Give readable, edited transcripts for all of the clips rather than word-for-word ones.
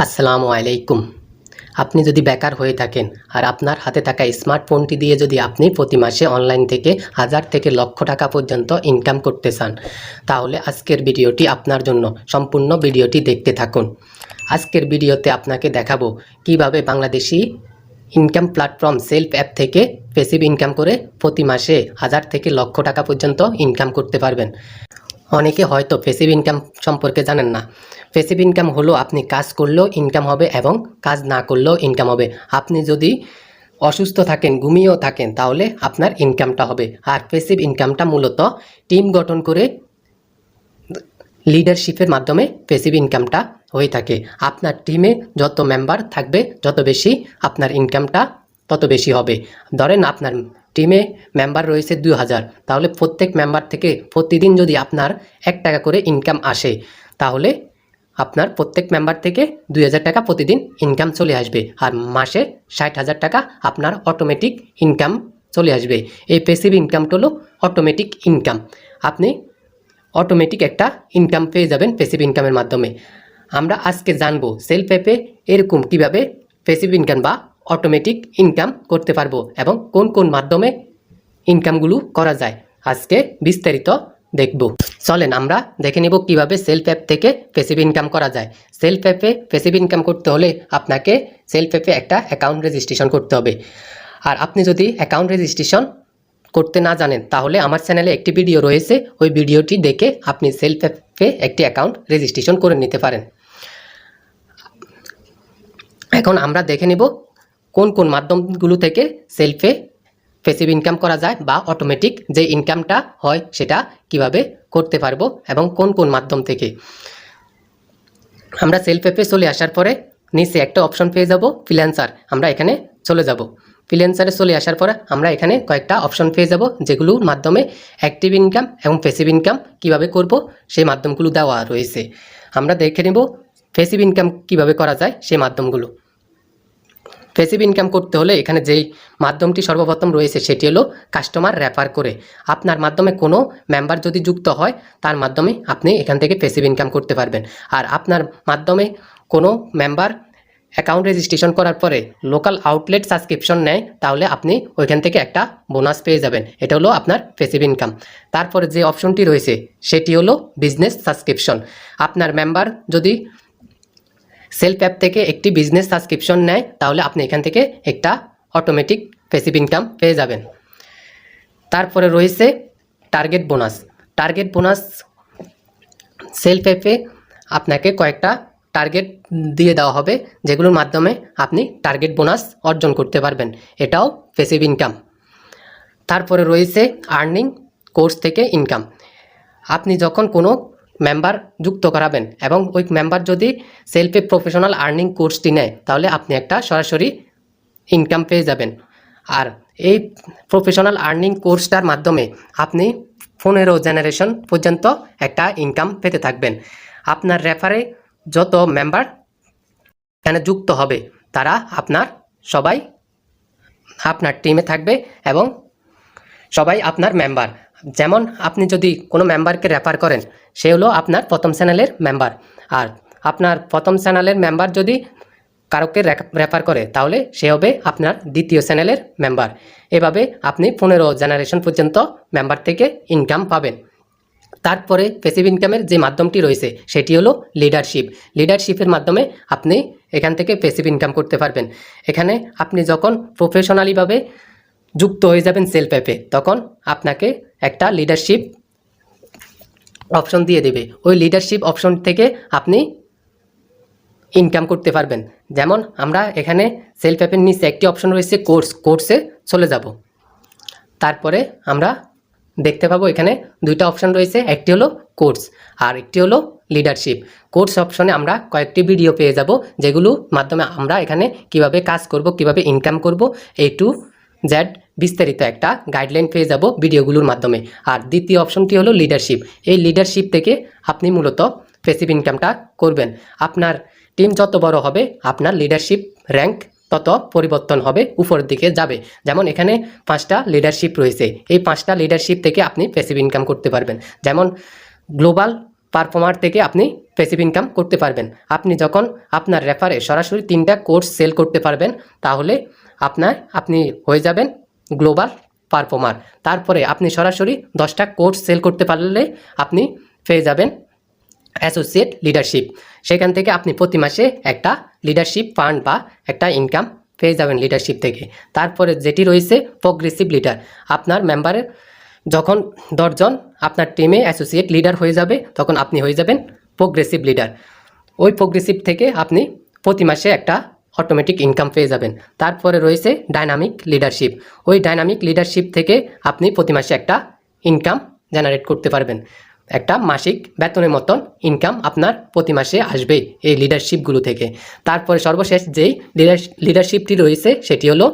আসসালামু আলাইকুম। আপনি যদি বেকার হয়ে থাকেন আর আপনার হাতে থাকা স্মার্টফোনটি দিয়ে যদি আপনি প্রতি মাসে অনলাইন থেকে হাজার থেকে লক্ষ টাকা পর্যন্ত ইনকাম করতে চান, তাহলে আজকের ভিডিওটি আপনার জন্য। সম্পূর্ণ ভিডিওটি দেখতে থাকুন। আজকের ভিডিওতে আপনাকে দেখাবো কিভাবে Bangladeshi income platform self app থেকে প্যাসিভ ইনকাম করে প্রতি মাসে হাজার থেকে লক্ষ টাকা পর্যন্ত ইনকাম করতে পারবেন। অনেকে হয়তো প্যাসিভ ইনকাম সম্পর্কে জানেন না। প্যাসিভ ইনকাম হলো আপনি কাজ করলেও ইনকাম হবে এবং কাজ না করলেও ইনকাম হবে। আপনি যদি অসুস্থ থাকেন, ঘুমিয়েও থাকেন, তাহলে আপনার ইনকামটা হবে। আর প্যাসিভ ইনকামটা মূলত টিম গঠন করে লিডারশিপের মাধ্যমে প্যাসিভ ইনকামটা হয়ে থাকে। আপনার টিমে যত মেম্বার থাকবে, যত বেশি আপনার ইনকামটা তত বেশি হবে। ধরেন আপনার টিমে মেম্বার রয়েছে 2000, তাহলে প্রত্যেক মেম্বার থেকে প্রতিদিন যদি আপনার 1 টাকা করে ইনকাম আসে, তাহলে আপনার প্রত্যেক মেম্বার থেকে 2000 টাকা প্রতিদিন ইনকাম চলে আসবে। আর মাসে 60,000 টাকা আপনার অটোমেটিক ইনকাম চলে আসবে। এই প্যাসিভ ইনকামটা হলো অটোমেটিক ইনকাম। আপনি অটোমেটিক একটা ইনকাম পেয়ে যাবেন প্যাসিভ ইনকামের মাধ্যমে। আমরা আজকে জানবো সেলফ অ্যাপে এরকম কিভাবে প্যাসিভ ইনকাম বা অটোমেটিক ইনকাম করতে পারবো এবং কোন কোন মাধ্যমে ইনকামগুলো করা যায়। আজকে বিস্তারিত দেখব। চলেন আমরা দেখে নেব কিভাবে সেলফ অ্যাপ থেকে প্যাসিভ ইনকাম করা যায়। সেলফ অ্যাপে প্যাসিভ ইনকাম করতে হলে আপনাকে সেলফ অ্যাপে একটা অ্যাকাউন্ট রেজিস্ট্রেশন করতে হবে। আর আপনি যদি অ্যাকাউন্ট রেজিস্ট্রেশন করতে না জানেন, তাহলে আমার চ্যানেলে একটি ভিডিও রয়েছে, ওই ভিডিওটি দেখে আপনি সেলফ অ্যাপে একটি অ্যাকাউন্ট রেজিস্ট্রেশন করে নিতে পারেন। এখন আমরা দেখে নেব কোন কোন মাধ্যমগুলো থেকে সেলফে প্যাসিভ ইনকাম করা যায় বা অটোমেটিক যে ইনকামটা হয় সেটা কিভাবে করতে পারবো এবং কোন কোন মাধ্যম থেকে। আমরা সেলফ অ্যাপে চলে আসার পরে নিচে একটা অপশন পেয়ে যাব ফ্রিল্যান্সার। আমরা এখানে চলে যাব। ফ্রিল্যান্সারে চলে আসার পরে আমরা এখানে কয়েকটা অপশন পেয়ে যাব, যেগুলোর মাধ্যমে অ্যাক্টিভ ইনকাম এবং প্যাসিভ ইনকাম কিভাবে করব সেই মাধ্যমগুলো দেওয়া রয়েছে। আমরা দেখে নেব প্যাসিভ ইনকাম কিভাবে করা যায় সেই মাধ্যমগুলো। প্যাসিভ ইনকাম করতে হলে এখানে যেই মাধ্যমটি সর্বপ্রথম রয়েছে সেটি হলো কাস্টমার রেফার করে। আপনার মাধ্যমে কোনো মেম্বার যদি যুক্ত হয়, তার মাধ্যমে আপনি এখান থেকে প্যাসিভ ইনকাম করতে পারবেন। আর আপনার মাধ্যমে কোনো মেম্বার অ্যাকাউন্ট রেজিস্ট্রেশন করার পরে লোকাল আউটলেট সাবস্ক্রিপশন নেয়, তাহলে আপনি ওইখান থেকে একটা বোনাস পেয়ে যাবেন। এটা হলো আপনার প্যাসিভ ইনকাম। তারপরে যে অপশনটি রয়েছে সেটি হলো বিজনেস সাবস্ক্রিপশন। আপনার মেম্বার যদি সেলফ অ্যাপ থেকে একটি বিজনেস সাবস্ক্রিপশন নেয়, তাহলে আপনি এখান থেকে একটা অটোমেটিক প্যাসিভ ইনকাম পেয়ে যাবেন। তারপরে রয়েছে target bonus. Target bonus self অ্যাপে আপনাকে কয়েকটা টার্গেট দিয়ে দেওয়া হবে, যেগুলোর মাধ্যমে আপনি টার্গেট বোনাস অর্জন করতে পারবেন। এটাও প্যাসিভ ইনকাম। তারপরে রয়েছে আর্নিং কোর্স থেকে ইনকাম। আপনি যখন কোনো মেম্বার যুক্ত করাবেন এবং ওই মেম্বার যদি সেলফে প্রফেশনাল আর্নিং কোর্সটি নেয়, তাহলে আপনি একটা সরাসরি ইনকাম পেয়ে যাবেন। আর এই প্রফেশনাল আর্নিং কোর্সটার মাধ্যমে আপনি 15 জেনারেশন পর্যন্ত একটা ইনকাম পেতে থাকবেন। আপনার রেফারে যত মেম্বার এখানে যুক্ত হবে, তারা সবাই আপনার টিমে থাকবে এবং সবাই আপনার মেম্বার। যেমন আপনি যদি কোনো মেম্বারকে রেফার করেন, সে হলো আপনার প্রথম চ্যানেলের মেম্বার। আর আপনার প্রথম চ্যানেলের মেম্বার যদি কারোকে রেফার করে, তাহলে সে হবে আপনার দ্বিতীয় চ্যানেলের মেম্বার। এভাবে আপনি 15 জেনারেশন পর্যন্ত মেম্বার থেকে ইনকাম পাবেন। তারপরে প্যাসিভ ইনকামের যে মাধ্যমটি রয়েছে সেটি হলো লিডারশিপ। লিডারশিপের মাধ্যমে আপনি এখান থেকে প্যাসিভ ইনকাম করতে পারবেন। এখানে আপনি যখন প্রফেশনালিভাবে যুক্ত হয়ে যাবেন সেলফ অ্যাপে, তখন আপনাকে একটা লিডারশিপ অপশন দিয়ে দেবে। ওই লিডারশিপ অপশন থেকে আপনি ইনকাম করতে পারবেন। যেমন আমরা এখানে সেলফ অ্যাপের নিচে একটি অপশন রয়েছে কোর্সে চলে যাব। তারপরে আমরা দেখতে পাবো এখানে দুইটা অপশন রয়েছে, একটি হলো কোর্স আর একটি হলো লিডারশিপ। কোর্স অপশনে আমরা কয়েকটি ভিডিও পেয়ে যাব, যেগুলোর মাধ্যমে আমরা এখানে কিভাবে কাজ করব, কিভাবে ইনকাম করব, A to Z বিস্তারিত একটা গাইডলাইন পেয়ে যাব ভিডিওগুলোর মাধ্যমে। আর দ্বিতীয় অপশনটি হলো লিডারশিপ। এই লিডারশিপ থেকে আপনি মূলত প্যাসিভ ইনকামটা করবেন। আপনার টিম যত বড় হবে, আপনার লিডারশিপ র্যাঙ্ক তত পরিবর্তন হবে, উপরের দিকে যাবে। যেমন এখানে 5টা লিডারশিপ রয়েছে, এই 5টা লিডারশিপ থেকে আপনি প্যাসিভ ইনকাম করতে পারবেন। যেমন গ্লোবাল পারফর্মার থেকে আপনি প্যাসিভ ইনকাম করতে পারবেন। আপনি যখন আপনার রেফারে সরাসরি 3টা কোর্স সেল করতে পারবেন, তাহলে আপনি হয়ে যাবেন গ্লোবাল পারফর্মার। তারপরে আপনি সরাসরি 10টা কোর্স সেল করতে পারলে আপনি পেয়ে যাবেন অ্যাসোসিয়েট লিডারশিপ। সেখান থেকে আপনি প্রতি মাসে একটা লিডারশিপ ফান্ড বা একটা ইনকাম পেয়ে যাবেন লিডারশিপ থেকে। তারপরে যেটি রয়েছে প্রোগ্রেসিভ লিডার, আপনার মেম্বারের যখন 10 জন আপনার টিমে অ্যাসোসিয়েট লিডার হয়ে যাবে, তখন আপনি হয়ে যাবেন প্রোগ্রেসিভ লিডার। ওই প্রোগ্রেসিভ থেকে আপনি প্রতি মাসে একটা অটোমেটিক ইনকাম পেয়ে যাবেন। তারপরে রয়েছে ডাইনামিক লিডারশিপ। ওই ডাইনামিক লিডারশিপ থেকে আপনি প্রতি মাসে একটা ইনকাম জেনারেট করতে পারবেন। একটা মাসিক বেতনের মতন ইনকাম আপনার প্রতি মাসে আসবে এই লিডারশিপগুলো থেকে। তারপরে সর্বশেষ যেই লিডারশিপটি রয়েছে সেটি হলো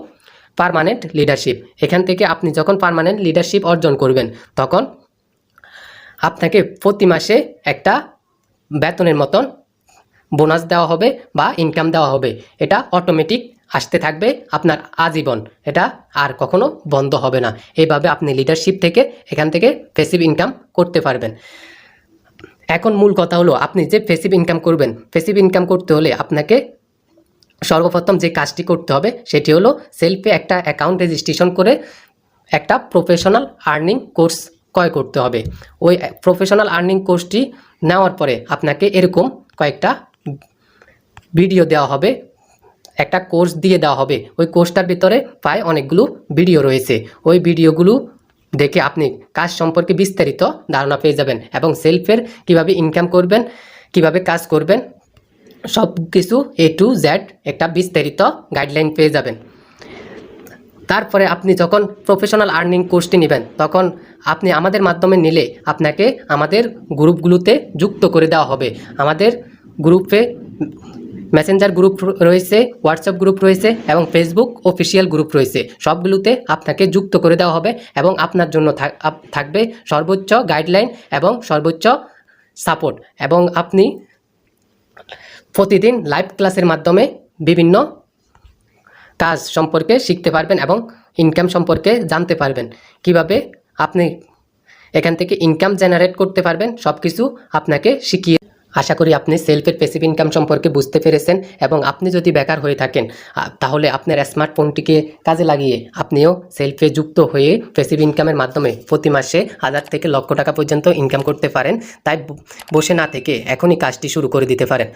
পার্মানেন্ট লিডারশিপ। এখান থেকে আপনি যখন পার্মানেন্ট লিডারশিপ অর্জন করবেন, তখন আপনাকে প্রতি মাসে একটা বেতনের মতন বোনাস দেওয়া হবে বা ইনকাম দেওয়া হবে। এটা অটোমেটিক আসতে থাকবে আপনার আজীবন, এটা আর কখনো বন্ধ হবে না। এইভাবে আপনি লিডারশিপ থেকে এখান থেকে প্যাসিভ ইনকাম করতে পারবেন। এখন মূল কথা হলো, আপনি যে প্যাসিভ ইনকাম করবেন, প্যাসিভ ইনকাম করতে হলে আপনাকে সর্বপ্রথম যে কাজটি করতে হবে সেটি হলো সেলফে একটা অ্যাকাউন্ট রেজিস্ট্রেশন করে একটা প্রফেশনাল আর্নিং কোর্স ক্রয় করতে হবে। ওই প্রফেশনাল আর্নিং কোর্সটি নেওয়ার পরে আপনাকে এরকম কয়েকটা ভিডিও দেওয়া হবে, একটা কোর্স দিয়ে দেওয়া হবে। ওই কোর্সটার ভিতরে প্রায় অনেকগুলো ভিডিও রয়েছে। ওই ভিডিওগুলো দেখে আপনি কাজ সম্পর্কে বিস্তারিত ধারণা পেয়ে যাবেন এবং সেলফের কিভাবে ইনকাম করবেন, কিভাবে কাজ করবেন, সব কিছু A to Z একটা বিস্তারিত গাইডলাইন পেয়ে যাবেন। তারপরে আপনি যখন প্রফেশনাল আর্নিং কোর্সটি নেবেন, তখন আপনি আমাদের মাধ্যমে নিলে আপনাকে আমাদের গ্রুপগুলোতে যুক্ত করে দেওয়া হবে। আমাদের গ্রুপে মেসেঞ্জার গ্রুপ রয়েছে, হোয়াটসঅ্যাপ গ্রুপ রয়েছে এবং ফেসবুক অফিসিয়াল গ্রুপ রয়েছে। সবগুলোতে আপনাকে যুক্ত করে দেওয়া হবে এবং আপনার জন্য থাকবে সর্বোচ্চ গাইডলাইন এবং সর্বোচ্চ সাপোর্ট। এবং আপনি প্রতিদিন লাইভ ক্লাসের মাধ্যমে বিভিন্ন কাজ সম্পর্কে শিখতে পারবেন এবং ইনকাম সম্পর্কে জানতে পারবেন। কিভাবে আপনি এখান থেকে ইনকাম জেনারেট করতে পারবেন, সব কিছু আপনাকে শিখিয়ে। আশা করি আপনি সেলফের প্যাসিভ ইনকাম সম্পর্কে বুঝতে পেরেছেন এবং আপনি যদি বেকার হয়ে থাকেন, তাহলে আপনার স্মার্টফোনটিকে কাজে লাগিয়ে আপনিও সেলফে যুক্ত হয়ে প্যাসিভ ইনকামের মাধ্যমে প্রতি মাসে 1000 থেকে লক্ষ টাকা পর্যন্ত ইনকাম করতে পারেন। তাই বসে না থেকে এখনই কাজটি শুরু করে দিতে পারেন।